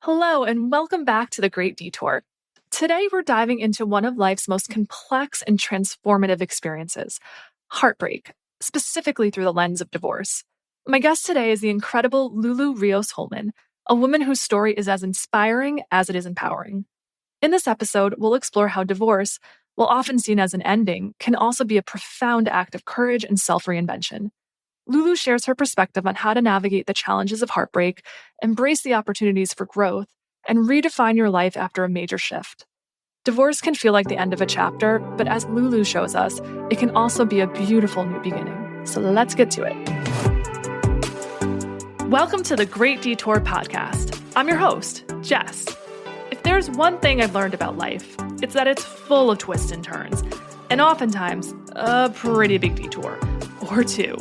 Hello, and welcome back to The Great Detour. Today, we're diving into one of life's most complex and transformative experiences, heartbreak, specifically through the lens of divorce. My guest today is the incredible Lulu Rios-Hollmann, a woman whose story is as inspiring as it is empowering. In this episode, we'll explore how divorce, while often seen as an ending, can also be a profound act of courage and self-reinvention. Lulu shares her perspective on how to navigate the challenges of heartbreak, embrace the opportunities for growth, and redefine your life after a major shift. Divorce can feel like the end of a chapter, but as Lulu shows us, it can also be a beautiful new beginning. So let's get to it. Welcome to the Great Detour podcast. I'm your host, Jess. If there's one thing I've learned about life, it's that it's full of twists and turns, and oftentimes a pretty big detour, or two.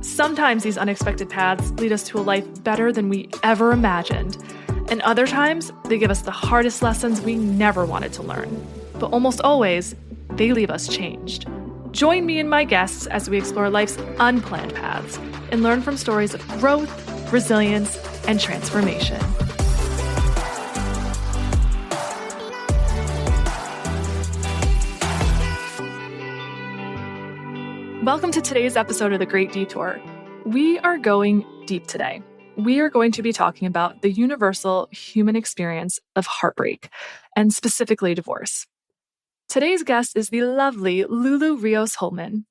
Sometimes these unexpected paths lead us to a life better than we ever imagined, and other times they give us the hardest lessons we never wanted to learn. But almost always, they leave us changed. Join me and my guests as we explore life's unplanned paths and learn from stories of growth, resilience, and transformation. Welcome to today's episode of The Great Detour. We are going deep today. We are going to be talking about the universal human experience of heartbreak, and specifically divorce. Today's guest is the lovely Lulu Rios-Hollmann.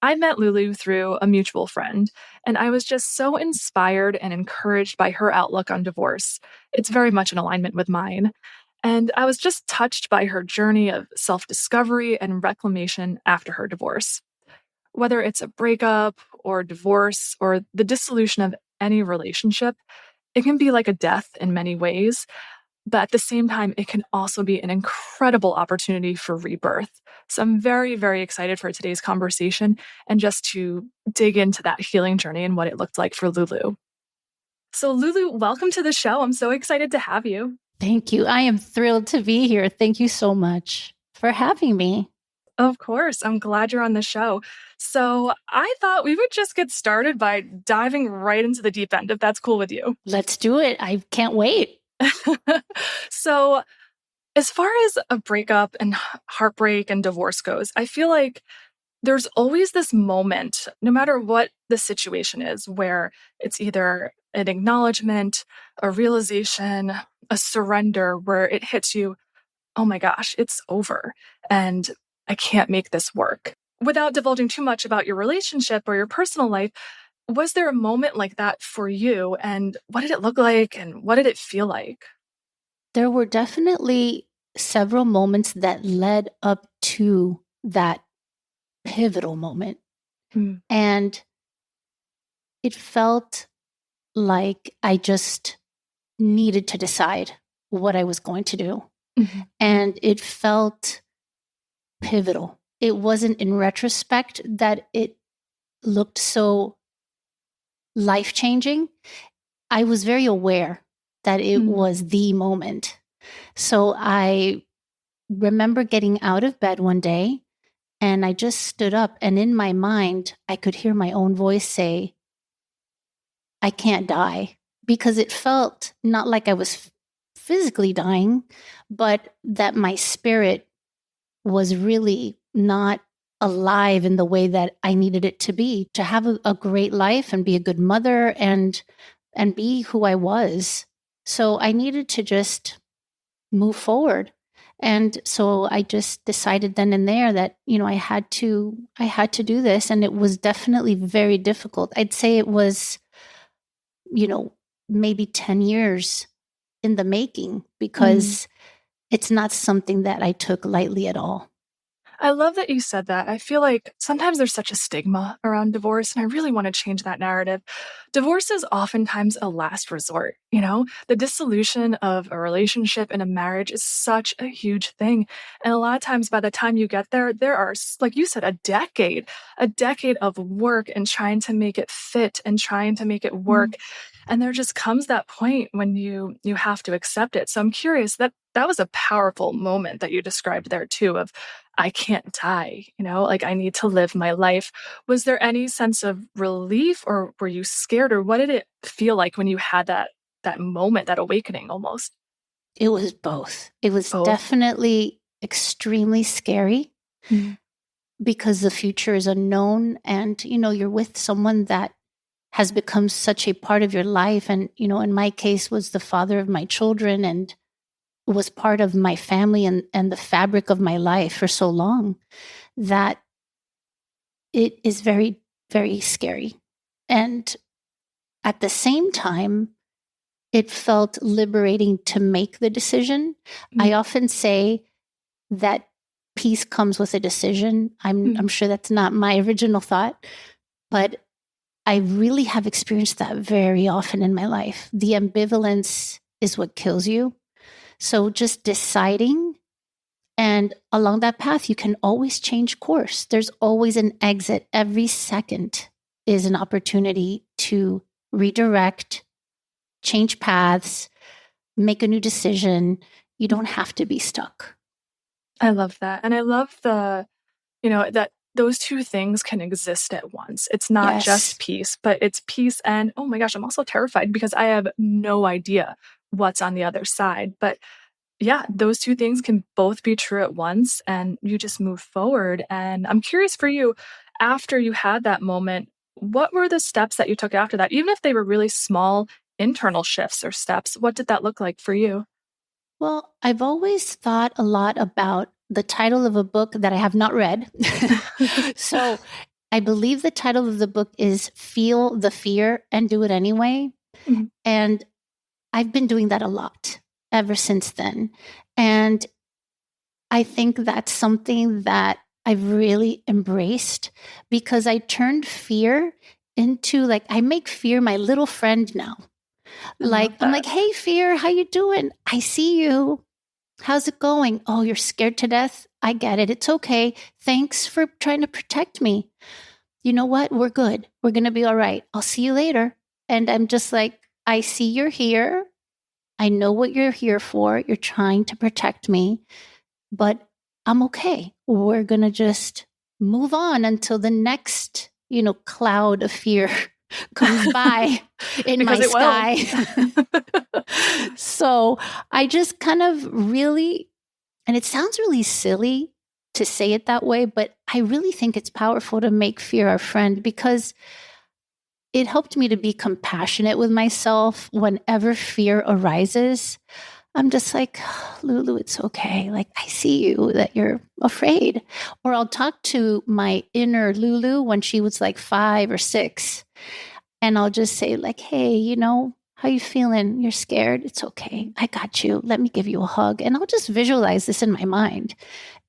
I met Lulu through a mutual friend, and I was just so inspired and encouraged by her outlook on divorce. It's very much in alignment with mine. And I was just touched by her journey of self-discovery and reclamation after her divorce. Whether it's a breakup or divorce or the dissolution of any relationship, it can be like a death in many ways, but at the same time, it can also be an incredible opportunity for rebirth. So I'm very, very excited for today's conversation and just to dig into that healing journey and what it looked like for Lulu. So Lulu, welcome to the show. I'm so excited to have you. Thank you. I am thrilled to be here. Thank you so much for having me. Of course. I'm glad you're on the show. So I thought we would just get started by diving right into the deep end, if that's cool with you. Let's do it. I can't wait. So as far as a breakup and heartbreak and divorce goes, I feel like there's always this moment, no matter what the situation is, where it's either an acknowledgement, a realization, a surrender, where it hits you, oh my gosh, it's over. And I can't make this work. Without divulging too much about your relationship or your personal life, was there a moment like that for you? And what did it look like? And what did it feel like? There were definitely several moments that led up to that pivotal moment. And it felt like I just needed to decide what I was going to do. And it felt pivotal. It wasn't in retrospect that it looked so life-changing. I was very aware that it was the moment. So I remember getting out of bed one day and I just stood up, and in my mind, I could hear my own voice say, I can't die, because it felt not like I was physically dying, but that my spirit was really not alive in the way that I needed it to be, to have a great life and be a good mother and be who I was. So I needed to just move forward. And so I just decided then and there that, I had to do this. And it was definitely very difficult. I'd say it was, maybe 10 years in the making, because it's not something that I took lightly at all. I love that you said that. I feel like sometimes there's such a stigma around divorce, and I really want to change that narrative. Divorce is oftentimes a last resort, The dissolution of a relationship and a marriage is such a huge thing. And a lot of times by the time you get there, there are, like you said, a decade of work and trying to make it fit and trying to make it work. And there just comes that point when you have to accept it. So I'm curious, that was a powerful moment that you described there too, of I can't die, I need to live my life. Was there any sense of relief, or were you scared, or what did it feel like when you had that moment, that awakening almost? It was both. It was Both. definitely extremely scary Mm. because the future is unknown, and, you're with someone that has become such a part of your life. And, in my case, was the father of my children and was part of my family and the fabric of my life for so long, that it is very, very scary. And at the same time, it felt liberating to make the decision. I often say that peace comes with a decision. I'm sure that's not my original thought, but I really have experienced that very often in my life. The ambivalence is what kills you. So just deciding, and along that path, you can always change course. There's always an exit. Every second is an opportunity to redirect, change paths, make a new decision. You don't have to be stuck. I love that. And I love that those two things can exist at once. It's not just Yes. peace, but it's peace. And oh my gosh, I'm also terrified because I have no idea what's on the other side. But yeah, those two things can both be true at once, and you just move forward. And I'm curious for you, after you had that moment, what were the steps that you took after that? Even if they were really small internal shifts or steps, what did that look like for you? Well, I've always thought a lot about the title of a book that I have not read. So I believe the title of the book is Feel the Fear and Do It Anyway. Mhm. And I've been doing that a lot ever since then. And I think that's something that I've really embraced, because I turned fear into, like, I make fear my little friend now. I love Like, I'm that. like, hey, fear, how you doing? I see you. How's it going? Oh, you're scared to death? I get it. It's okay. Thanks for trying to protect me. You know what? We're good. We're going to be all right. I'll see you later. And I'm just like, I see you're here. I know what you're here for. You're trying to protect me, but I'm okay. We're going to just move on until the next, cloud of fear comes by in Because my it will. sky. So I just kind of really, and it sounds really silly to say it that way, but I really think it's powerful to make fear our friend, because it helped me to be compassionate with myself whenever fear arises. I'm just like, Lulu, it's okay. Like, I see you that you're afraid. Or I'll talk to my inner Lulu when she was like 5 or 6. And I'll just say, like, hey, how you feeling? You're scared? It's okay. I got you. Let me give you a hug. And I'll just visualize this in my mind.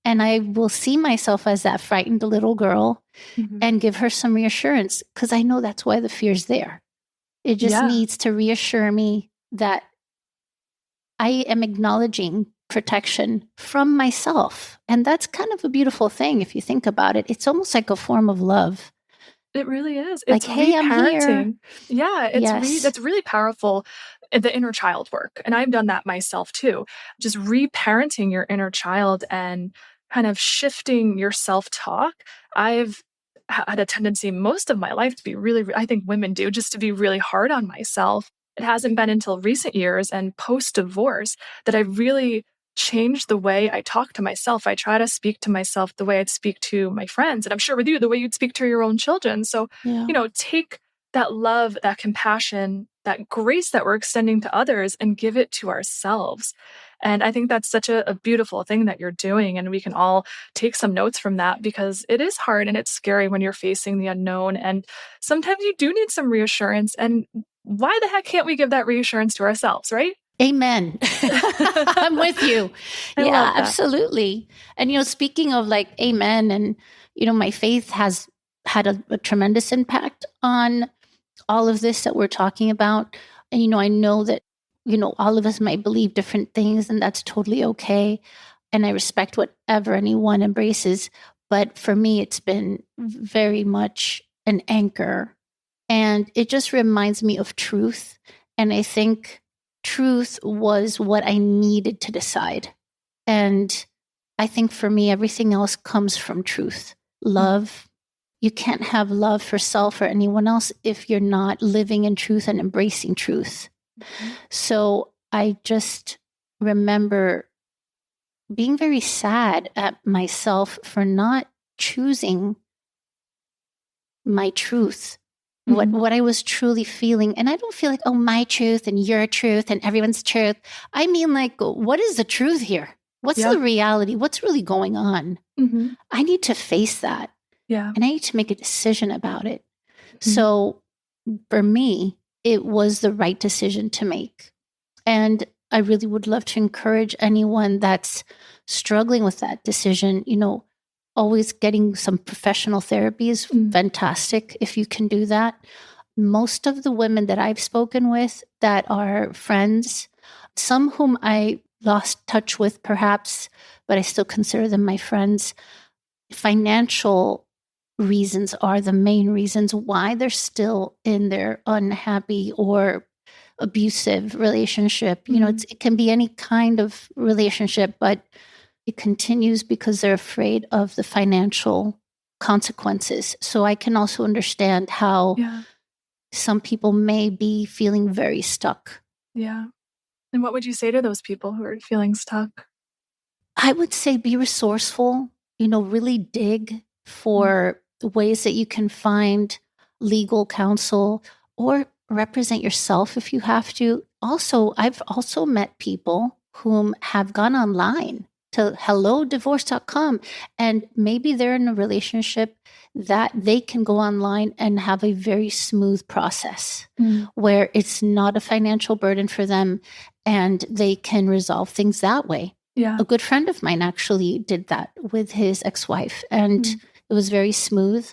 And I will see myself as that frightened little girl Mhm. and give her some reassurance, because I know that's why the fear's there. It just Yeah. needs to reassure me that I am acknowledging protection from myself. And that's kind of a beautiful thing if you think about it. It's almost like a form of love. It really is. Like, It's hey, I'm here. reparenting. Yeah, Yes. that's really powerful, the inner child work, and I've done that myself too. Just reparenting your inner child and kind of shifting your self-talk. I've had a tendency most of my life to be I think women do, just to be really hard on myself. It hasn't been until recent years and post-divorce that I really changed the way I talk to myself. I try to speak to myself the way I'd speak to my friends, and I'm sure with you, the way you'd speak to your own children. So, Yeah. take that love, that compassion, that grace that we're extending to others and give it to ourselves. And I think that's such a beautiful thing that you're doing. And we can all take some notes from that, because it is hard and it's scary when you're facing the unknown. And sometimes you do need some reassurance. And why the heck can't we give that reassurance to ourselves, right? Amen. I'm with you. I Yeah, love that. absolutely. And, speaking of like amen, and, my faith has had a tremendous impact on all of this that we're talking about. And, I know that, all of us might believe different things, and that's totally okay. And I respect whatever anyone embraces. But for me, it's been very much an anchor. And it just reminds me of truth. And I think truth was what I needed to decide. And I think for me, everything else comes from truth. Love. You can't have love for self or anyone else if you're not living in truth and embracing truth. Mhm. So I just remember being very sad at myself for not choosing my truth, what I was truly feeling. And I don't feel like, oh, my truth and your truth and everyone's truth. I mean, like, what is the truth here? What's the reality? What's really going on? I need to face that. Yeah. And I need to make a decision about it. So for me, it was the right decision to make. And I really would love to encourage anyone that's struggling with that decision, always getting some professional therapy is fantastic if you can do that. Most of the women that I've spoken with that are friends, some whom I lost touch with perhaps, but I still consider them my friends, financial reasons are the main reasons why they're still in their unhappy or abusive relationship. It can be any kind of relationship, but it continues because they're afraid of the financial consequences. So I can also understand how some people may be feeling very stuck. Yeah. And what would you say to those people who are feeling stuck? I would say be resourceful, really dig for ways that you can find legal counsel or represent yourself if you have to. Also, I've also met people whom have gone online to hellodivorce.com, and maybe they're in a relationship that they can go online and have a very smooth process where it's not a financial burden for them and they can resolve things that way. Yeah. A good friend of mine actually did that with his ex-wife, and it was very smooth.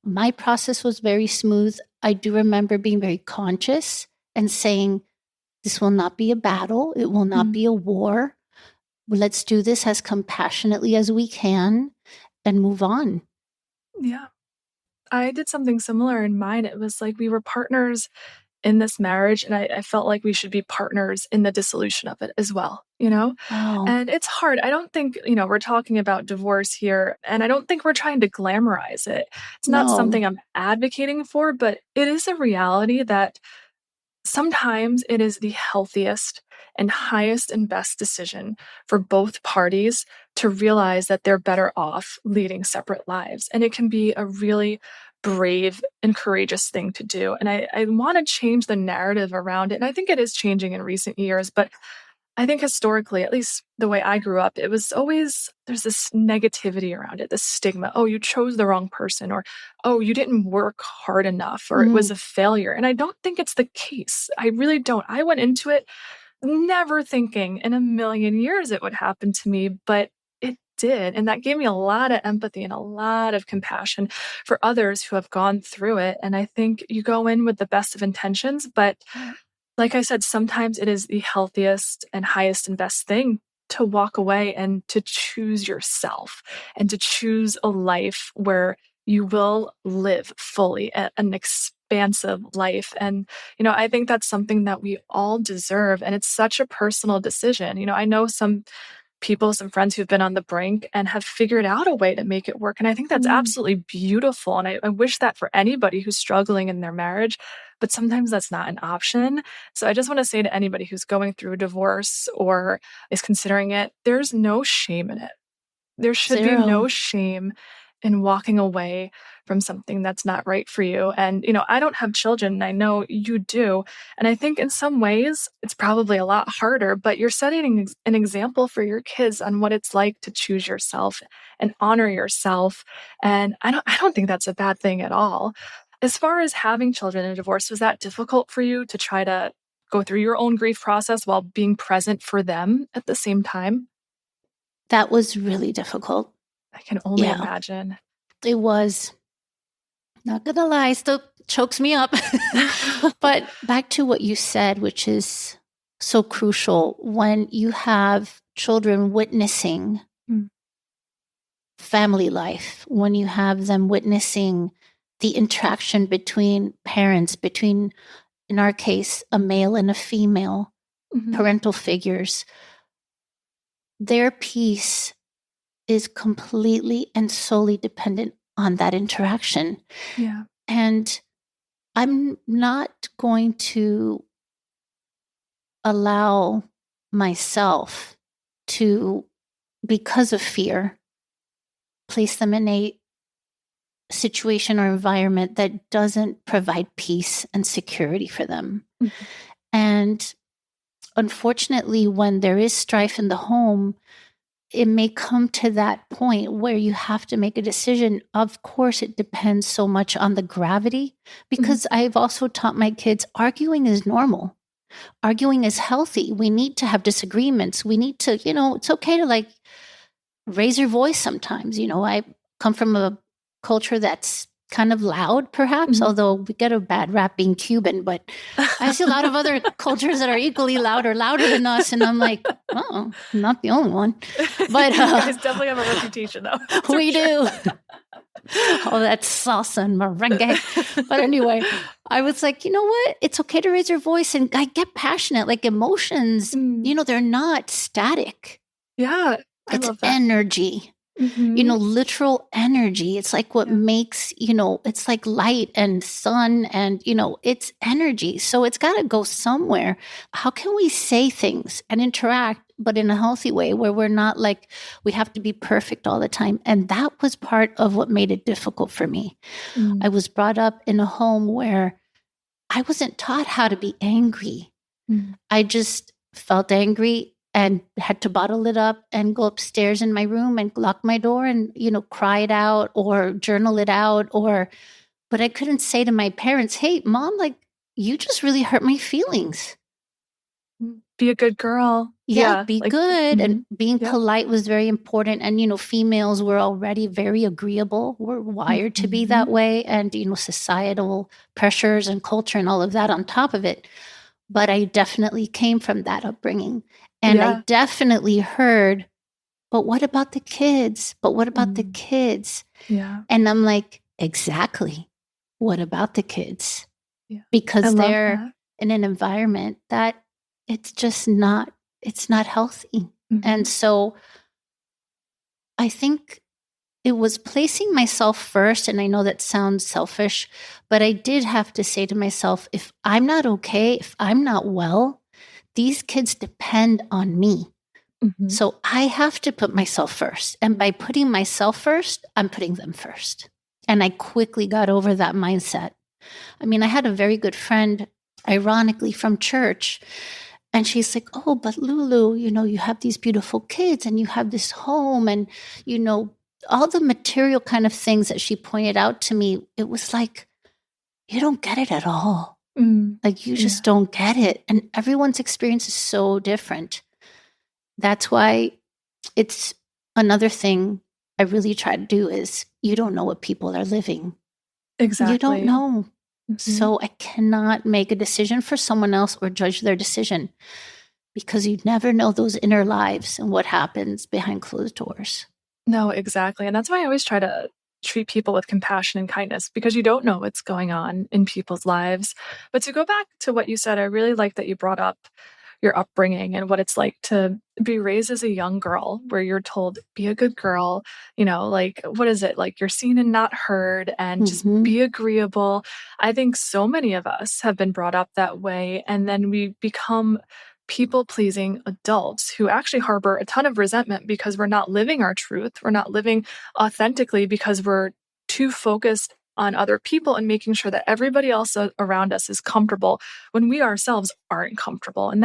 My process was very smooth. I do remember being very conscious and saying, this will not be a battle. It will not be a war. Let's do this as compassionately as we can and move on. Yeah. I did something similar in mine. It was like we were partners in this marriage, and I felt like we should be partners in the dissolution of it as well, Wow. And it's hard. I don't think, we're talking about divorce here, and I don't think we're trying to glamorize it. It's not something I'm advocating for, but it is a reality that sometimes it is the healthiest and highest and best decision for both parties to realize that they're better off leading separate lives. And it can be a really brave and courageous thing to do. And I want to change the narrative around it. And I think it is changing in recent years, but I think historically, at least the way I grew up, it was always, there's this negativity around it, this stigma. Oh, you chose the wrong person, or, oh, you didn't work hard enough, or it was a failure. And I don't think it's the case. I really don't. I went into it never thinking in a million years it would happen to me, but it did. And that gave me a lot of empathy and a lot of compassion for others who have gone through it. And I think you go in with the best of intentions, but like I said, sometimes it is the healthiest and highest and best thing to walk away and to choose yourself and to choose a life where you will live fully an expansive life. And, I think that's something that we all deserve. And it's such a personal decision. I know some people, some friends who've been on the brink and have figured out a way to make it work. And I think that's absolutely beautiful. And I wish that for anybody who's struggling in their marriage, but sometimes that's not an option. So I just want to say to anybody who's going through a divorce or is considering it, there's no shame in it. There should be no shame in walking away from something that's not right for you. And, I don't have children, and I know you do. And I think in some ways it's probably a lot harder, but you're setting an example for your kids on what it's like to choose yourself and honor yourself. And I don't think that's a bad thing at all. As far as having children in a divorce, was that difficult for you to try to go through your own grief process while being present for them at the same time? That was really difficult. I can only imagine. It was, not gonna lie, still chokes me up. But back to what you said, which is so crucial, when you have children witnessing family life, when you have them witnessing the interaction between parents, between, in our case, a male and a female, parental figures, their peace is completely and solely dependent on that interaction. Yeah. And I'm not going to allow myself to, because of fear, place them in a situation or environment that doesn't provide peace and security for them. Mm-hmm. And unfortunately, when there is strife in the home, it may come to that point where you have to make a decision. Of course, it depends so much on the gravity, because I've also taught my kids arguing is normal. Arguing is healthy. We need to have disagreements. We need to, it's okay to like raise your voice sometimes. I come from a culture that's kind of loud, perhaps, although we get a bad rap being Cuban, but I see a lot of other cultures that are equally loud or louder than us. And I'm like, oh, I'm not the only one. But you guys definitely have a reputation, though. We do. Oh, that's salsa and merengue. But anyway, I was like, you know what? It's okay to raise your voice. And I get passionate. Like emotions, they're not static. Yeah. It's energy. Literal energy. It's like what makes, it's like light and sun and, it's energy. So it's got to go somewhere. How can we say things and interact, but in a healthy way where we're not like, we have to be perfect all the time? And that was part of what made it difficult for me. I was brought up in a home where I wasn't taught how to be angry. I just felt angry and had to bottle it up and go upstairs in my room and lock my door and, cry it out or journal it out but I couldn't say to my parents, hey, Mom, like, you just really hurt my feelings. Be a good girl. Yeah, be good. And being polite was very important. And, females were already very agreeable. We're wired to be that way. And, societal pressures and culture and all of that on top of it. But I definitely came from that upbringing. And I definitely heard, but what about the kids? But what about the kids? Yeah. And I'm like, exactly. What about the kids? Yeah. Because they're in an environment that it's not healthy. And so I think it was placing myself first. And I know that sounds selfish, but I did have to say to myself, if I'm not okay, if I'm not well, these kids depend on me. So I have to put myself first. And by putting myself first, I'm putting them first. And I quickly got over that mindset. I mean, I had a very good friend, ironically, from church. And she's like, oh, but Lulu, you have these beautiful kids and you have this home and, all the material kind of things that she pointed out to me. It was like, you don't get it at all. Like, you just don't get it. And everyone's experience is so different. That's why it's another thing I really try to do is you don't know what people are living. Exactly. You don't know. So I cannot make a decision for someone else or judge their decision because you never know those inner lives and what happens behind closed doors. No, exactly. And that's why I always try to treat people with compassion and kindness because you don't know what's going on in people's lives. But to go back to what you said, I really like that you brought up your upbringing and what it's like to be raised as a young girl where you're told, be a good girl, like, what is it? Like, you're seen and not heard and just be agreeable. I think so many of us have been brought up that way. And then we become people-pleasing adults who actually harbor a ton of resentment because we're not living our truth. We're not living authentically because we're too focused on other people and making sure that everybody else around us is comfortable when we ourselves aren't comfortable. And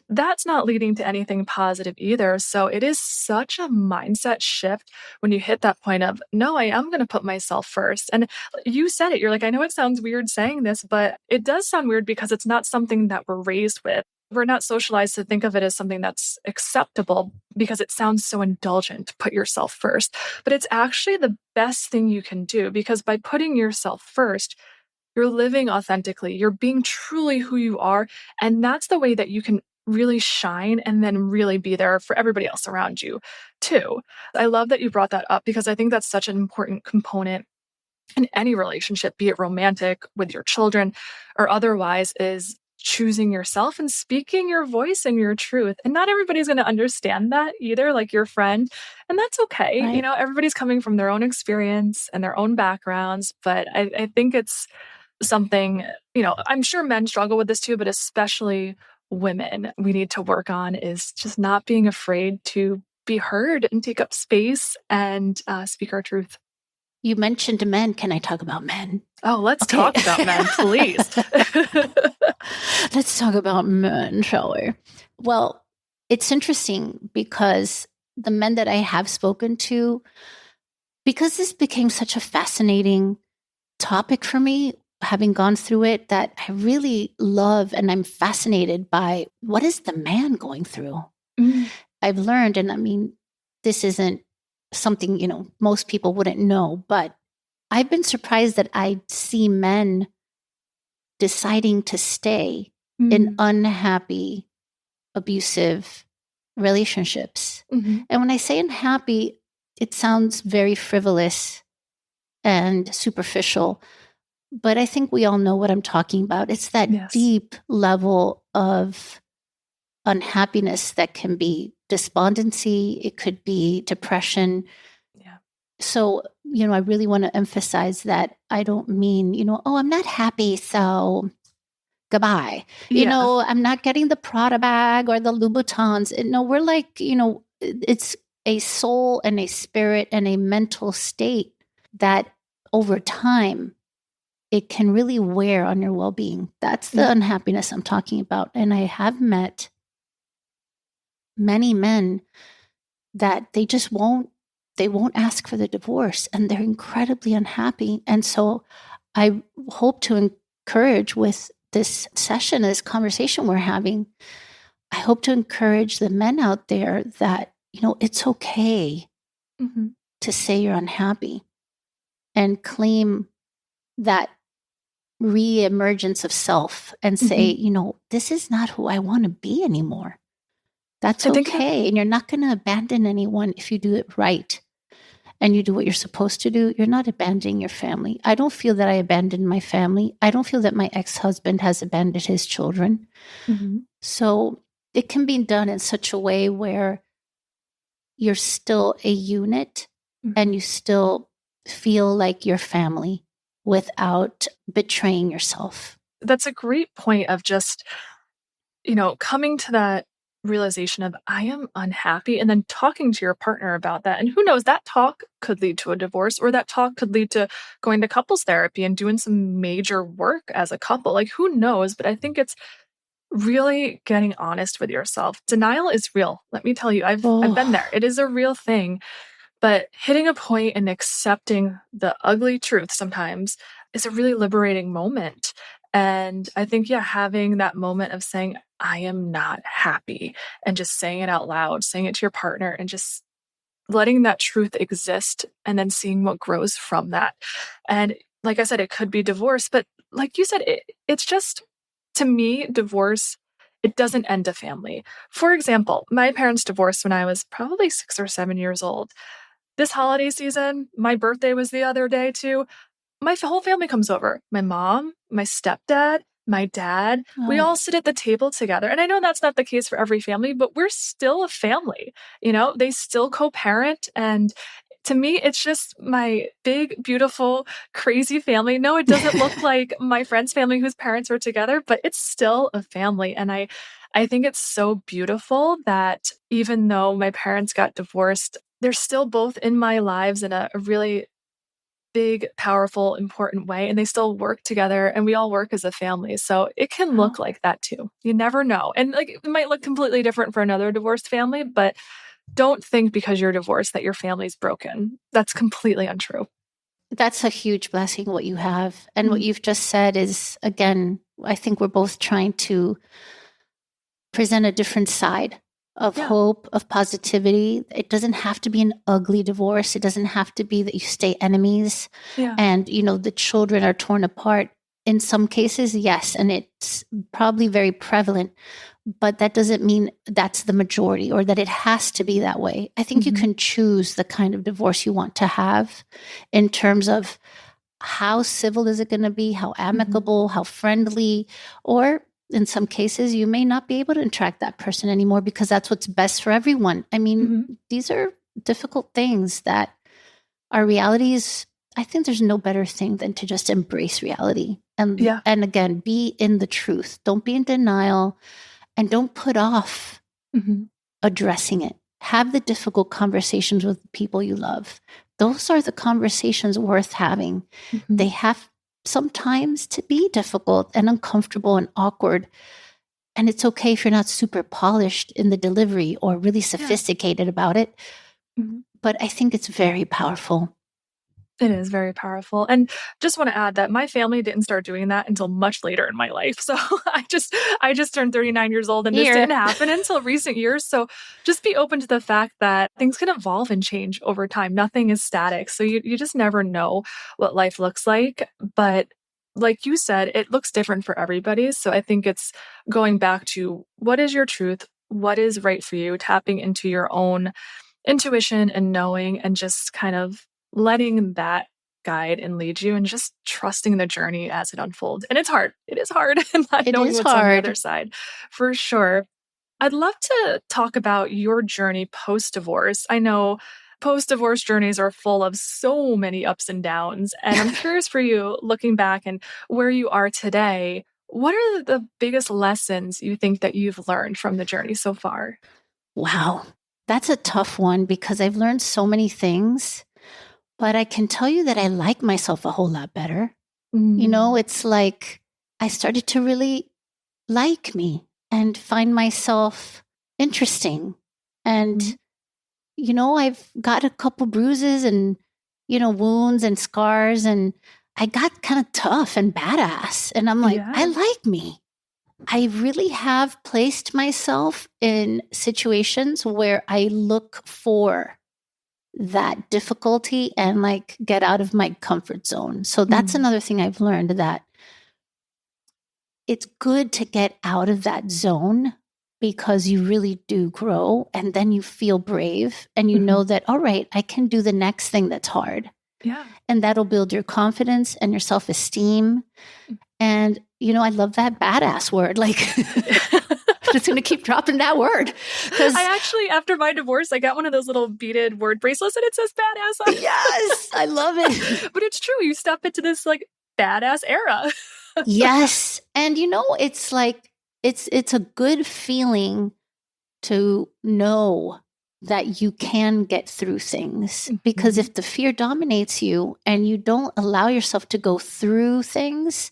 that's not leading to anything positive either. So it is such a mindset shift when you hit that point of, no, I am going to put myself first. And you said it, you're like, I know it sounds weird saying this, but it does sound weird because it's not something that we're raised with. We're not socialized to think of it as something that's acceptable because it sounds so indulgent to put yourself first. But it's actually the best thing you can do because by putting yourself first, you're living authentically. You're being truly who you are. And that's the way that you can really shine and then really be there for everybody else around you too. I love that you brought that up because I think that's such an important component in any relationship, be it romantic with your children or otherwise, is choosing yourself and speaking your voice and your truth. And not everybody's going to understand that either, like your friend. And that's okay. Right. Everybody's coming from their own experience and their own backgrounds. But I think it's something, I'm sure men struggle with this too, but especially women we need to work on is just not being afraid to be heard and take up space and speak our truth. You mentioned men. Can I talk about men? Oh, let's talk about men, please. Let's talk about men, shall we? Well, it's interesting because the men that I have spoken to, because this became such a fascinating topic for me, having gone through it, that I really love and I'm fascinated by what is the man going through. I've learned, and I mean, this isn't something, most people wouldn't know, but I've been surprised that I see men deciding to stay in unhappy, abusive relationships. And when I say unhappy, it sounds very frivolous and superficial, but I think we all know what I'm talking about. It's that deep level of unhappiness that can be despondency, it could be depression. So, I really want to emphasize that I don't mean, oh, I'm not happy, so goodbye. I'm not getting the Prada bag or the Louboutins. No, we're like, it's a soul and a spirit and a mental state that over time, it can really wear on your well-being. That's the unhappiness I'm talking about. And I have met many men that they won't ask for the divorce and they're incredibly unhappy. And so I hope to encourage with this session, this conversation we're having, I hope to encourage the men out there that, it's okay to say you're unhappy and claim that re-emergence of self and say, this is not who I want to be anymore. That's okay. And you're not going to abandon anyone if you do it right and you do what you're supposed to do. You're not abandoning your family. I don't feel that I abandoned my family. I don't feel that my ex-husband has abandoned his children. So it can be done in such a way where you're still a unit and you still feel like your family without betraying yourself. That's a great point of just, coming to that realization of I am unhappy and then talking to your partner about that. And who knows, that talk could lead to a divorce, or that talk could lead to going to couples therapy and doing some major work as a couple. Like, who knows? But I think it's really getting honest with yourself. Denial is real. Let me tell you, I've been there. It is a real thing. But hitting a point and accepting the ugly truth sometimes is a really liberating moment. And I think, having that moment of saying, I am not happy, and just saying it out loud, saying it to your partner, and just letting that truth exist and then seeing what grows from that. And like I said, it could be divorce, but like you said, it's just, to me, divorce, it doesn't end a family. For example, my parents divorced when I was probably 6 or 7 years old. This holiday season, my birthday was the other day too. My whole family comes over. My mom, my stepdad, my dad, we all sit at the table together. And I know that's not the case for every family, but we're still a family. They still co-parent. And to me, it's just my big, beautiful, crazy family. No, it doesn't look like my friend's family whose parents were together, but it's still a family. And I think it's so beautiful that even though my parents got divorced, they're still both in my lives in a really big, powerful, important way. And they still work together, and we all work as a family. So it can look like that too. You never know. And like, it might look completely different for another divorced family, but don't think because you're divorced that your family's broken. That's completely untrue. That's a huge blessing, what you have. And what you've just said is, again, I think we're both trying to present a different side of hope, of positivity. It doesn't have to be an ugly divorce. It doesn't have to be that you stay enemies and, the children are torn apart. In some cases, yes, and it's probably very prevalent, but that doesn't mean that's the majority or that it has to be that way. I think you can choose the kind of divorce you want to have in terms of how civil is it going to be, how amicable, how friendly, or in some cases, you may not be able to attract that person anymore because that's what's best for everyone. I mean, these are difficult things that are realities. I think there's no better thing than to just embrace reality and again, be in the truth. Don't be in denial and don't put off addressing it. Have the difficult conversations with the people you love. Those are the conversations worth having. They have sometimes to be difficult and uncomfortable and awkward. And it's okay if you're not super polished in the delivery or really sophisticated about it. But I think it's very powerful. It is very powerful. And just want to add that my family didn't start doing that until much later in my life. So I just turned 39 years old and this didn't happen until recent years. So just be open to the fact that things can evolve and change over time. Nothing is static. So you just never know what life looks like. But like you said, it looks different for everybody. So I think it's going back to what is your truth? What is right for you? Tapping into your own intuition and knowing and just kind of letting that guide and lead you and just trusting the journey as it unfolds. And it's hard. It is hard. And not knowing what's on the other side, for sure. I'd love to talk about your journey post-divorce. I know post-divorce journeys are full of so many ups and downs. And I'm curious for you, looking back and where you are today, what are the biggest lessons you think that you've learned from the journey so far? Wow. That's a tough one because I've learned so many things. But I can tell you that I like myself a whole lot better. It's like I started to really like me and find myself interesting. And, I've got a couple bruises and, wounds and scars. And I got kind of tough and badass. And I'm like, I like me. I really have placed myself in situations where I look for that difficulty and like get out of my comfort zone. So that's another thing I've learned, that it's good to get out of that zone because you really do grow and then you feel brave and you know that, all right, I can do the next thing that's hard. Yeah. And that'll build your confidence and your self-esteem. And, I love that badass word. Like, I'm just going to keep dropping that word. I actually, after my divorce, I got one of those little beaded word bracelets and it says badass on it. Yes, I love it. But it's true. You step into this like badass era. Yes. And, it's like, it's a good feeling to know that you can get through things. Because if the fear dominates you and you don't allow yourself to go through things,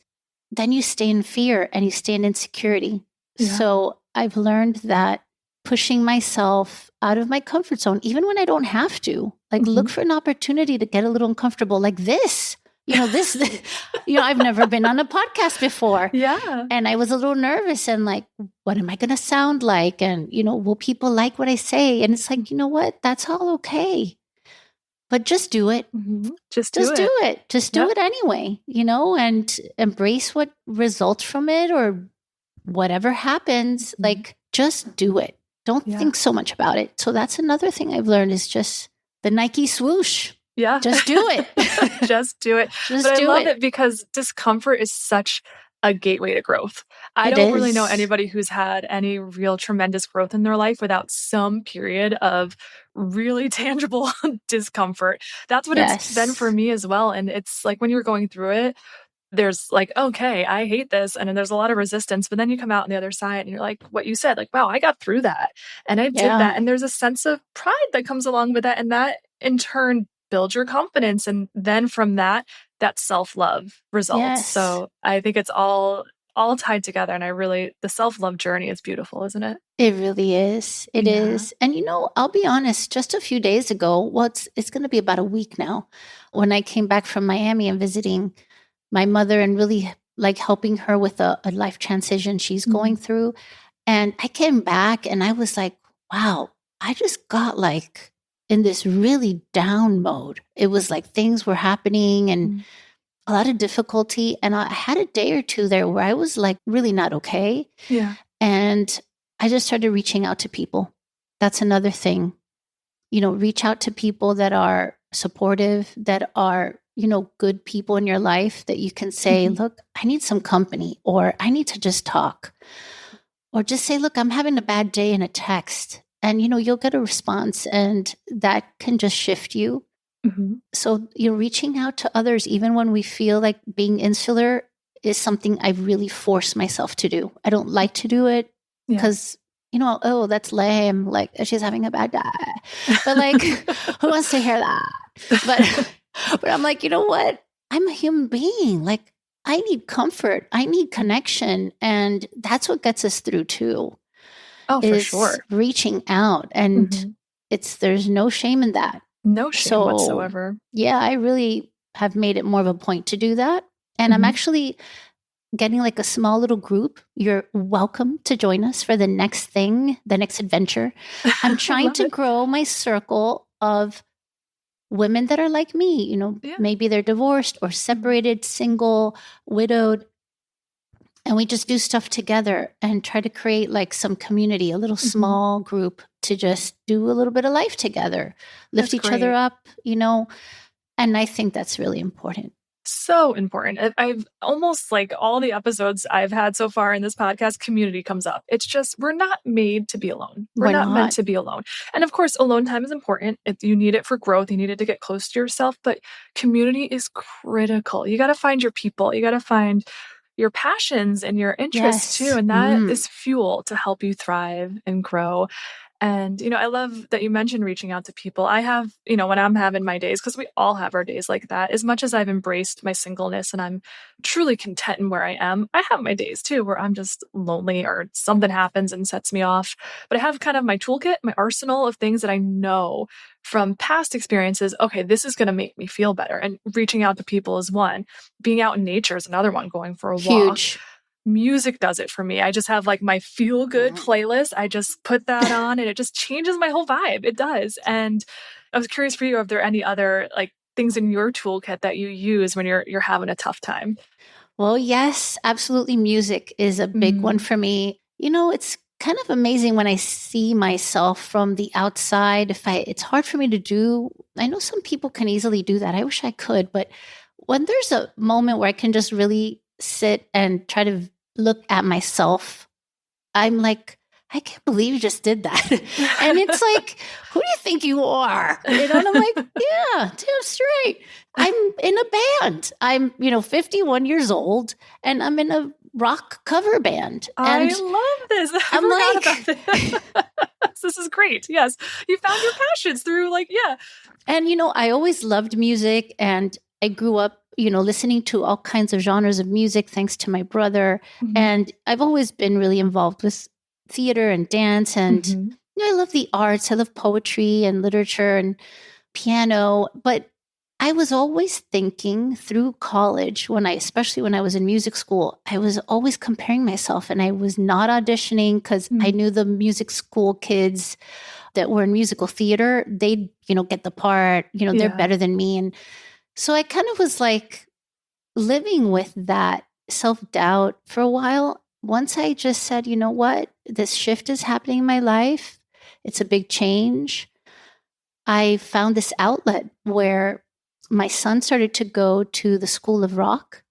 then you stay in fear and you stay in insecurity. Yeah. So I've learned that pushing myself out of my comfort zone, even when I don't have to, like look for an opportunity to get a little uncomfortable, like this. I've never been on a podcast before. Yeah. And I was a little nervous and like, what am I going to sound like? And, will people like what I say? And it's like, you know what? That's all okay. But just do it. Just do it. Just do it anyway, and embrace what results from it or whatever happens. Like, just do it. Don't think so much about it. So that's another thing I've learned is just the Nike swoosh. Yeah. Just do it. Just do it. But I love it because discomfort is such a gateway to growth. I don't really know anybody who's had any real tremendous growth in their life without some period of really tangible discomfort. That's what it's been for me as well. And it's like when you're going through it, there's like, okay, I hate this. And then there's a lot of resistance, but then you come out on the other side and you're like, what you said, like, wow, I got through that and I did that. And there's a sense of pride that comes along with that. And that in turn builds your confidence. And then from that self-love results. Yes. So I think it's all tied together. And the self-love journey is beautiful, isn't it? It really is. It is. And I'll be honest, just a few days ago, it's going to be about a week now, when I came back from Miami and visiting my mother and really like helping her with a life transition she's going through. And I came back and I was like, wow, I just got like in this really down mode. It was like things were happening and a lot of difficulty. And I had a day or two there where I was like really not okay. Yeah. And I just started reaching out to people. That's another thing. Reach out to people that are supportive, that are, good people in your life that you can say, look, I need some company, or I need to just talk, or just say, look, I'm having a bad day in a text. And, you'll get a response and that can just shift you. So you're reaching out to others, even when we feel like being insular, is something I've really forced myself to do. I don't like to do it. Yeah. Because, oh, that's lame. Like, she's having a bad day. But like, who wants to hear that? But I'm like, you know what? I'm a human being. Like, I need comfort. I need connection. And that's what gets us through too, Oh, for is sure. reaching out. And there's no shame in that. No shame So, whatsoever. yeah, I really have made it more of a point to do that. And I'm actually getting like a small little group. You're welcome to join us for the next thing, the next adventure. I'm trying to grow my circle of women that are like me. Maybe they're divorced or separated, single, widowed. And we just do stuff together and try to create like some community, a little small group to just do a little bit of life together, lift each other up, and I think that's really important. So important. I've almost like all the episodes I've had so far in this podcast, community comes up. It's just, we're not made to be alone. We're not meant to be alone. And of course, alone time is important. You need it for growth. You need it to get close to yourself, but community is critical. You got to find your people. You got to find your passions and your interests too. And that is fuel to help you thrive and grow. And, I love that you mentioned reaching out to people. I have, when I'm having my days, because we all have our days like that, as much as I've embraced my singleness and I'm truly content in where I am, I have my days too, where I'm just lonely or something happens and sets me off. But I have kind of my toolkit, my arsenal of things that I know from past experiences. Okay, this is going to make me feel better. And reaching out to people is one. Being out in nature is another one, going for a walk. Music does it for me. I just have like my feel good playlist. I just put that on and it just changes my whole vibe. It does. And I was curious for you, if there are any other like things in your toolkit that you use when you're having a tough time. Well, yes, absolutely. Music is a big one for me. It's kind of amazing when I see myself from the outside. It's hard for me to do. I know some people can easily do that. I wish I could, but when there's a moment where I can just really sit and try to look at myself, I'm like, I can't believe you just did that. And it's like, who do you think you are? And I'm like, yeah, damn straight. I'm in a band. I'm, 51 years old and I'm in a rock cover band. And I love this. I forgot about this. This is great. Yes. You found your passions through And, I always loved music and I grew up listening to all kinds of genres of music, thanks to my brother. And I've always been really involved with theater and dance. And I love the arts. I love poetry and literature and piano. But I was always thinking through college, especially when I was in music school, I was always comparing myself and I was not auditioning because I knew the music school kids that were in musical theater, they'd, get the part, they're better than me. And so I kind of was like living with that self-doubt for a while. Once I just said, you know what, this shift is happening in my life. It's a big change. I found this outlet where my son started to go to the School of Rock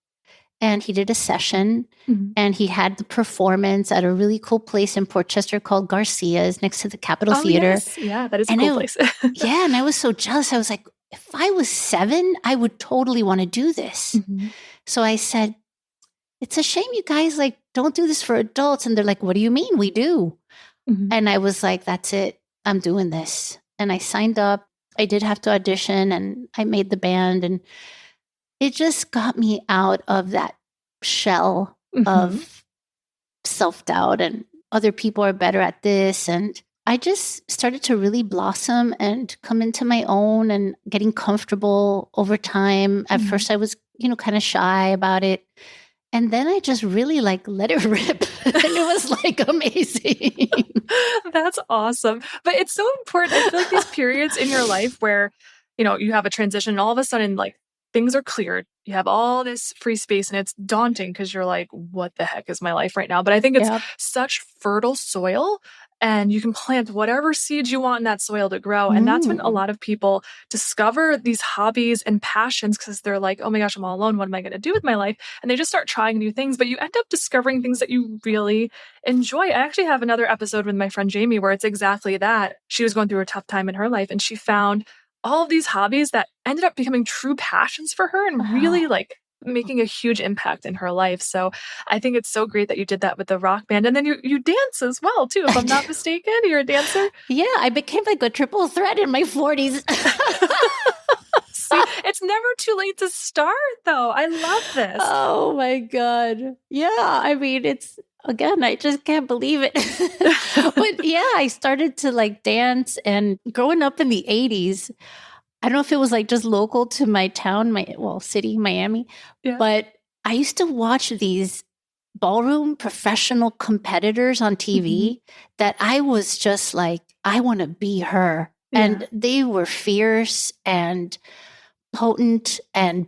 and he did a session and he had the performance at a really cool place in Port Chester called Garcia's next to the Capitol Theater. Yes. Yeah, that is a cool place. Yeah. And I was so jealous. I was like, if I was 7, I would totally want to do this. So I said, it's a shame you guys don't do this for adults. And they're like, what do you mean? We do. And I was like, that's it. I'm doing this. And I signed up. I did have to audition and I made the band. And it just got me out of that shell of self-doubt and other people are better at this. And I just started to really blossom and come into my own and getting comfortable over time. At first I was, kind of shy about it. And then I just really let it rip. And it was amazing. That's awesome. But it's so important. I feel like these periods in your life where, you have a transition and all of a sudden things are cleared. You have all this free space and it's daunting because you're like, what the heck is my life right now? But I think it's such fertile soil and you can plant whatever seeds you want in that soil to grow. And that's when a lot of people discover these hobbies and passions because they're like, oh my gosh, I'm all alone. What am I going to do with my life? And they just start trying new things, but you end up discovering things that you really enjoy. I actually have another episode with my friend Jamie where it's exactly that. She was going through a tough time in her life and she found all of these hobbies that ended up becoming true passions for her and really making a huge impact in her life. So I think it's so great that you did that with the rock band. And then you dance as well, too, if I'm not mistaken. You're a dancer? Yeah, I became like a triple threat in my 40s. See, it's never too late to start, though. I love this. Oh my God. Yeah, I mean, again, I just can't believe it. But yeah, I started to like dance, and growing up in the 80s, I don't know if it was like just local to my town, city, Miami, but I used to watch these ballroom professional competitors on TV that I was just like, I want to be her. Yeah. And they were fierce and potent and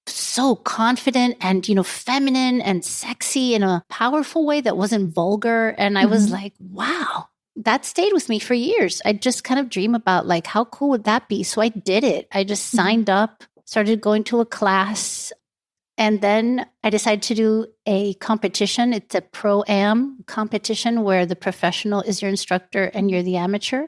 so confident and, feminine and sexy in a powerful way that wasn't vulgar. And I was like, wow, that stayed with me for years. I just kind of dream about like, how cool would that be? So I did it. I just signed up, started going to a class. And then I decided to do a competition. It's a pro-am competition where the professional is your instructor and you're the amateur.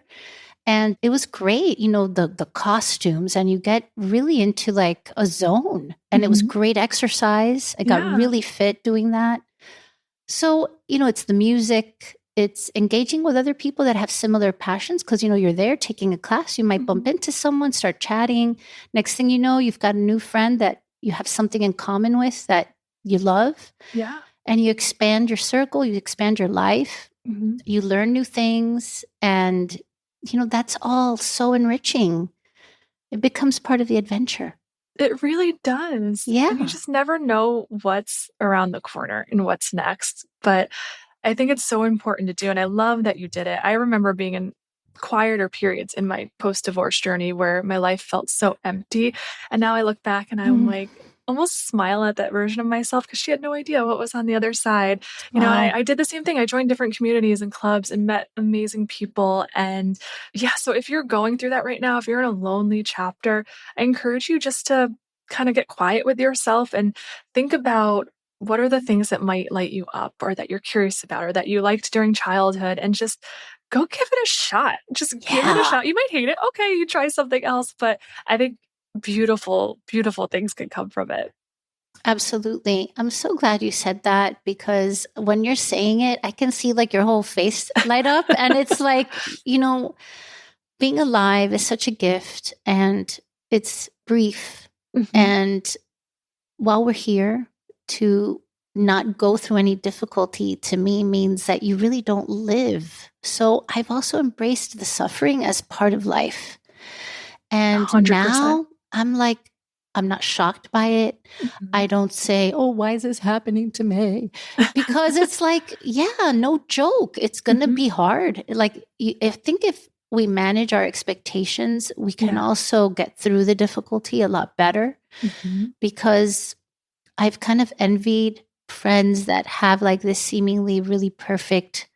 And it was great, the costumes, and you get really into like a zone. And it was great exercise. I got really fit doing that. So, it's the music, it's engaging with other people that have similar passions because, you're there taking a class. You might bump into someone, start chatting. Next thing you know, you've got a new friend that you have something in common with that you love. Yeah. And you expand your circle, you expand your life, you learn new things, and that's all so enriching. It becomes part of the adventure. It really does. Yeah. And you just never know what's around the corner and what's next. But I think it's so important to do. And I love that you did it. I remember being in quieter periods in my post-divorce journey where my life felt so empty. And now I look back and I'm like, almost smile at that version of myself because she had no idea what was on the other side. You know, I did the same thing. I joined different communities and clubs and met amazing people. And yeah, so if you're going through that right now, if you're in a lonely chapter, I encourage you just to kind of get quiet with yourself and think about what are the things that might light you up or that you're curious about or that you liked during childhood, and just go give it a shot. Just give it a shot. You might hate it. Okay, you try something else, but I think beautiful, beautiful things can come from it. Absolutely. I'm so glad you said that because when you're saying it, I can see like your whole face light up. And it's like, being alive is such a gift and it's brief. And while we're here, to not go through any difficulty to me means that you really don't live. So I've also embraced the suffering as part of life. And 100%. Now I'm like, I'm not shocked by it. I don't say, oh, why is this happening to me? Because it's like, yeah, no joke. It's going to be hard. Like, if we manage our expectations, we can also get through the difficulty a lot better. Because I've kind of envied friends that have like this seemingly really perfect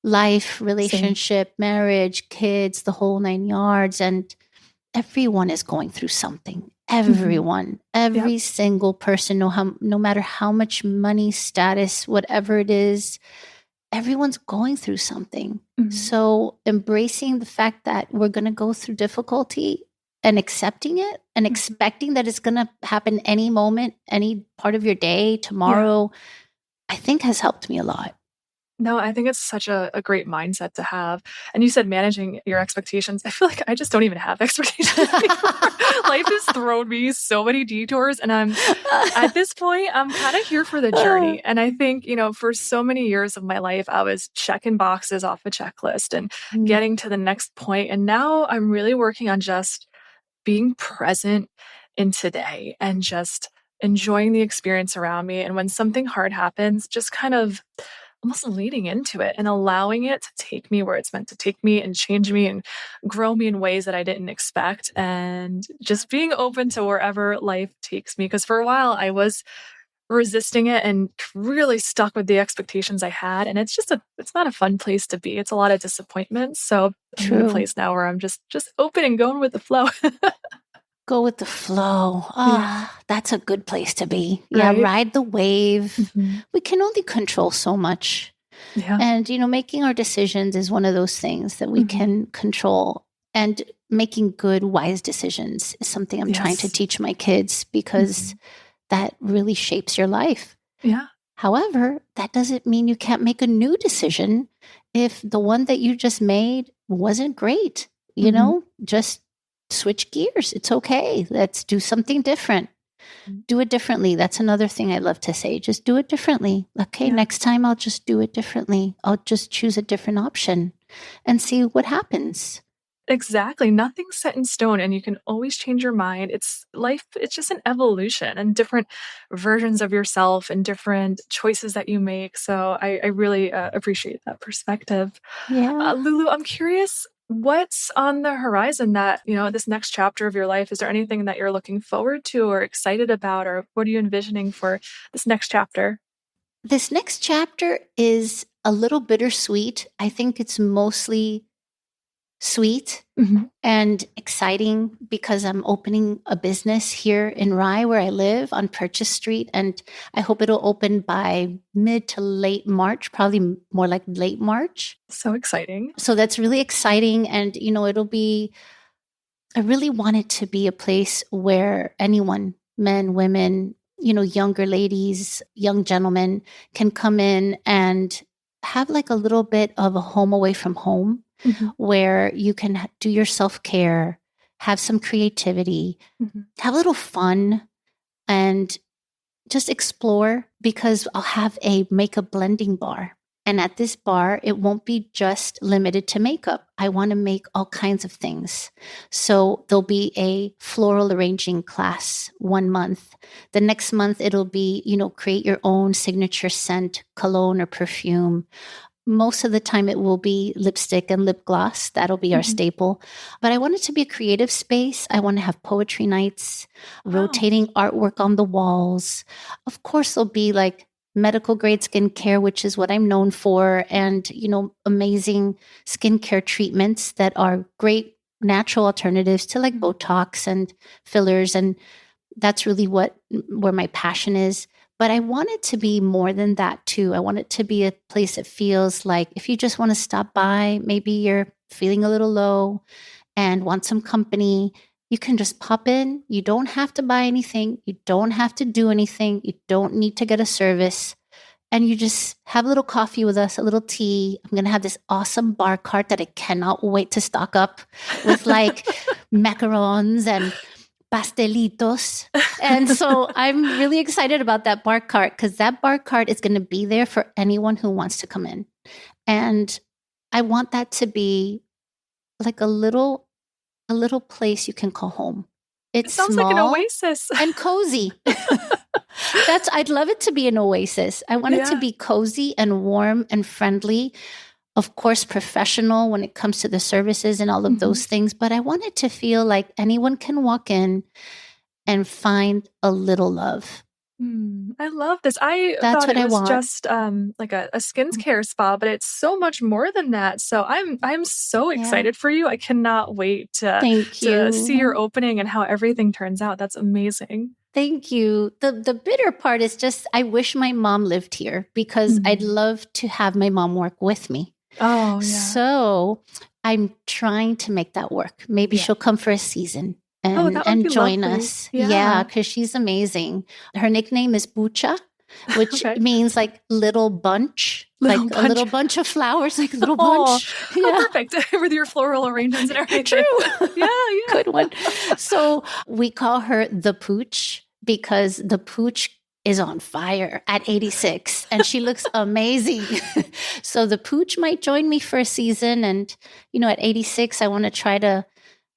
life, relationship, marriage, kids, the whole 9 yards. And everyone is going through something. Everyone, every single person, no matter how much money, status, whatever it is, everyone's going through something. So embracing the fact that we're going to go through difficulty and accepting it and expecting that it's going to happen any moment, any part of your day, tomorrow, I think has helped me a lot. No, I think it's such a great mindset to have. And you said managing your expectations. I feel like I just don't even have expectations anymore. Life has thrown me so many detours. And at this point, I'm kind of here for the journey. And I think, for so many years of my life, I was checking boxes off a checklist and getting to the next point. And now I'm really working on just being present in today and just enjoying the experience around me. And when something hard happens, just kind of almost leading into it and allowing it to take me where it's meant to take me and change me and grow me in ways that I didn't expect, and just being open to wherever life takes me. Because for a while I was resisting it and really stuck with the expectations I had. And it's not a fun place to be. It's a lot of disappointment. So I'm in a place now where I'm just open and going with the flow. Go with the flow. That's a good place to be. Yeah, right? Ride the wave. We can only control so much. Yeah. And, making our decisions is one of those things that we can control. And making good, wise decisions is something I'm trying to teach my kids because that really shapes your life. Yeah. However, that doesn't mean you can't make a new decision if the one that you just made wasn't great. You know, just switch gears. It's okay. Let's do something different. Do it differently. That's another thing I love to say. Just do it differently. Okay, next time I'll just do it differently. I'll just choose a different option and see what happens. Exactly. Nothing's set in stone, and you can always change your mind. It's life, it's just an evolution and different versions of yourself and different choices that you make. So I really appreciate that perspective. Yeah. Lulu, I'm curious, what's on the horizon that, this next chapter of your life? Is there anything that you're looking forward to or excited about, or what are you envisioning for this next chapter? This next chapter is a little bittersweet. I think it's mostly sweet and exciting because I'm opening a business here in Rye where I live on Purchase Street. And I hope it'll open by mid to late March, probably more like late March. So exciting. So that's really exciting. And, I really want it to be a place where anyone, men, women, younger ladies, young gentlemen can come in and have like a little bit of a home away from home where you can do your self-care, have some creativity, have a little fun, and just explore, because I'll have a makeup blending bar. And at this bar, it won't be just limited to makeup. I want to make all kinds of things. So there'll be a floral arranging class 1 month. The next month, it'll be, create your own signature scent, cologne or perfume. Most of the time it will be lipstick and lip gloss. That'll be our staple. But I want it to be a creative space. I want to have poetry nights, rotating artwork on the walls. Of course, there'll be like medical grade skincare, which is what I'm known for, and, amazing skincare treatments that are great natural alternatives to like Botox and fillers. And that's really where my passion is. But I want it to be more than that too. I want it to be a place that feels like if you just want to stop by, maybe you're feeling a little low and want some company, you can just pop in. You don't have to buy anything. You don't have to do anything. You don't need to get a service. And you just have a little coffee with us, a little tea. I'm going to have this awesome bar cart that I cannot wait to stock up with like macarons and pastelitos. And so I'm really excited about that bar cart, because that bar cart is going to be there for anyone who wants to come in. And I want that to be like a little place you can call home. It sounds like an oasis and cozy. I'd love it to be an oasis. I want it to be cozy and warm and friendly. Of course, professional when it comes to the services and all of those things. But I want it to feel like anyone can walk in and find a little love. I love this. I thought it was just like a skincare spa, but it's so much more than that. So I'm so excited for you. I cannot wait to see your opening and how everything turns out. That's amazing. Thank you. The bitter part is just I wish my mom lived here, because I'd love to have my mom work with me. Oh, yeah. So I'm trying to make that work. Maybe she'll come for a season and join us. Yeah, because she's amazing. Her nickname is Bucha, which means like little bunch, a little bunch of flowers, like a little bunch. Perfect. With your floral arrangements and everything. True. Yeah. Good one. So we call her the Pooch because the Pooch is on fire at 86 and she looks amazing. So the Pooch might join me for a season. And, at 86, I want to try to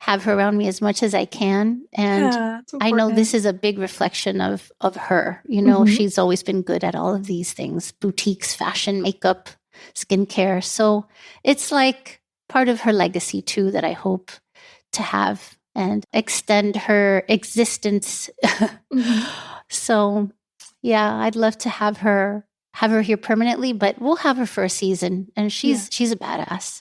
have her around me as much as I can. And I know this is a big reflection of her. She's always been good at all of these things: boutiques, fashion, makeup, skincare. So it's like part of her legacy too, that I hope to have and extend her existence. So yeah, I'd love to have her here permanently, but we'll have her for a season. And she's a badass.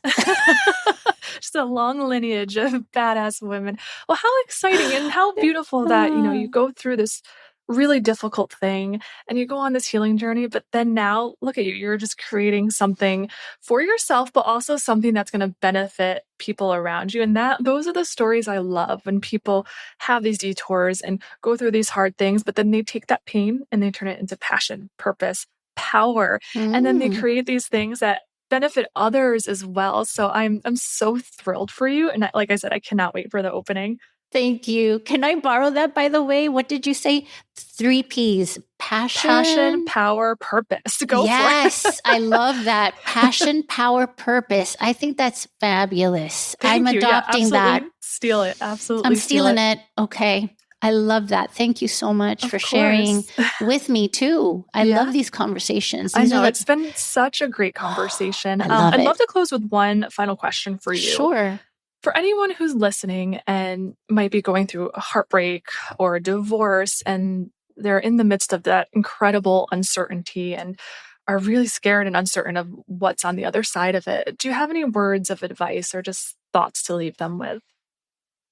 Just a long lineage of badass women. Well, how exciting and how beautiful that, you go through this really difficult thing and you go on this healing journey, but then now look at you, you're just creating something for yourself, but also something that's going to benefit people around you. And those are the stories I love, when people have these detours and go through these hard things, but then they take that pain and they turn it into passion, purpose, power, and then they create these things that benefit others as well. So I'm so thrilled for you. And like I said, I cannot wait for the opening. Thank you. Can I borrow that, by the way? What did you say? 3 Ps. Passion, power, purpose. Go for it. Yes, I love that. Passion, power, purpose. I think that's fabulous. I'm adopting that. Steal it. Absolutely. I'm stealing it. Okay. I love that. Thank you so much for sharing with me too. I love these conversations. I know, it's been such a great conversation. I'd love to close with one final question for you. Sure. For anyone who's listening and might be going through a heartbreak or a divorce, and they're in the midst of that incredible uncertainty and are really scared and uncertain of what's on the other side of it, do you have any words of advice or just thoughts to leave them with?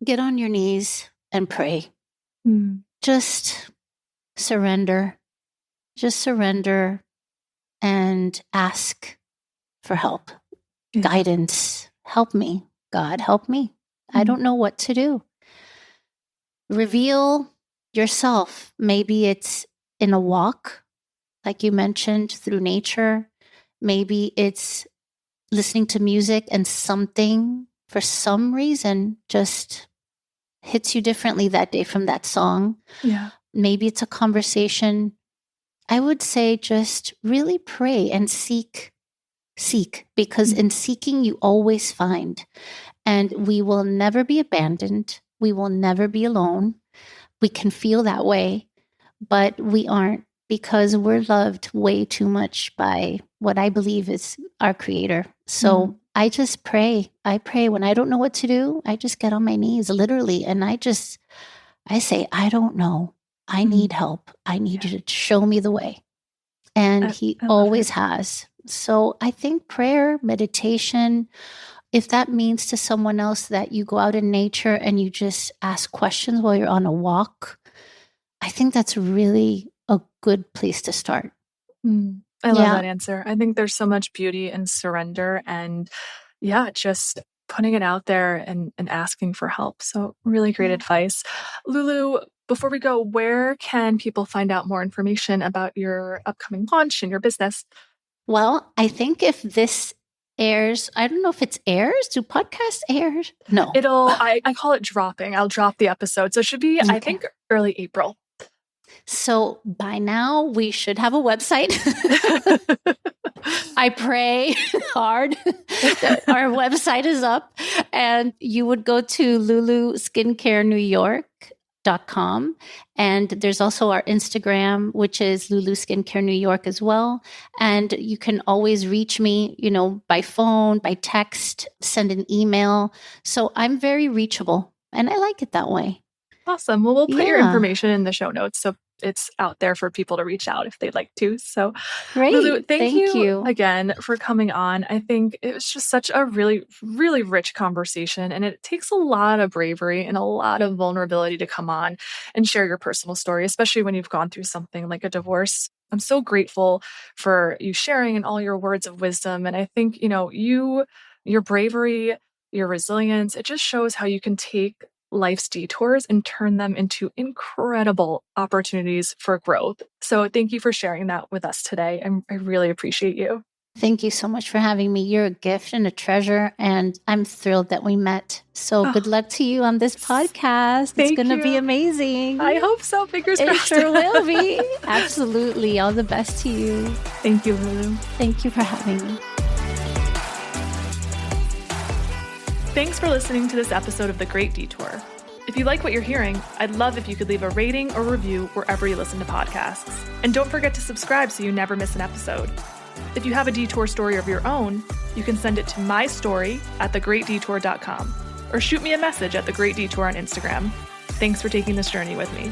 Get on your knees and pray. Just surrender. Just surrender and ask for help, guidance. Help me. God, help me. I don't know what to do. Reveal yourself. Maybe it's in a walk, like you mentioned, through nature. Maybe it's listening to music and something, for some reason, just hits you differently that day from that song. Yeah. Maybe it's a conversation. I would say just really pray and seek, because in seeking, you always find. And we will never be abandoned. We will never be alone. We can feel that way, but we aren't, because we're loved way too much by what I believe is our Creator. So I just pray. I pray when I don't know what to do. I just get on my knees, literally. And I say, I don't know. I need help. I need you to show me the way. And He always has. So I think prayer, meditation, if that means to someone else that you go out in nature and you just ask questions while you're on a walk, I think that's really a good place to start. I love that answer. I think there's so much beauty in surrender and just putting it out there and asking for help. So really great advice. Lulu, before we go, where can people find out more information about your upcoming launch and your business? Well, I think if this airs, I don't know if it's airs. Do podcasts air? No. I call it dropping. I'll drop the episode. So it should be, I think, early April. So by now we should have a website. I pray hard that our website is up, and you would go to LuluSkincareNewYork.com. And there's also our Instagram, which is Lulu Skincare New York as well. And you can always reach me, by phone, by text, send an email. So I'm very reachable, and I like it that way. Awesome. Well, we'll put your information in the show notes, so it's out there for people to reach out if they'd like to. So great. Lulu, thank you again for coming on. I think it was just such a really, really rich conversation, and it takes a lot of bravery and a lot of vulnerability to come on and share your personal story, especially when you've gone through something like a divorce. I'm so grateful for you sharing and all your words of wisdom. And I think, your bravery, your resilience, it just shows how you can take life's detours and turn them into incredible opportunities for growth. So thank you for sharing that with us today. I really appreciate you. Thank you so much for having me. You're a gift and a treasure, and I'm thrilled that we met. So good luck to you on this podcast. It's going to be amazing. I hope so. Fingers crossed. It sure will be. Absolutely. All the best to you. Thank you, Lulu. Thank you for having me. Thanks for listening to this episode of The Great Detour. If you like what you're hearing, I'd love if you could leave a rating or review wherever you listen to podcasts. And don't forget to subscribe so you never miss an episode. If you have a detour story of your own, you can send it to mystory@thegreatdetour.com or shoot me a message at The Great Detour on Instagram. Thanks for taking this journey with me.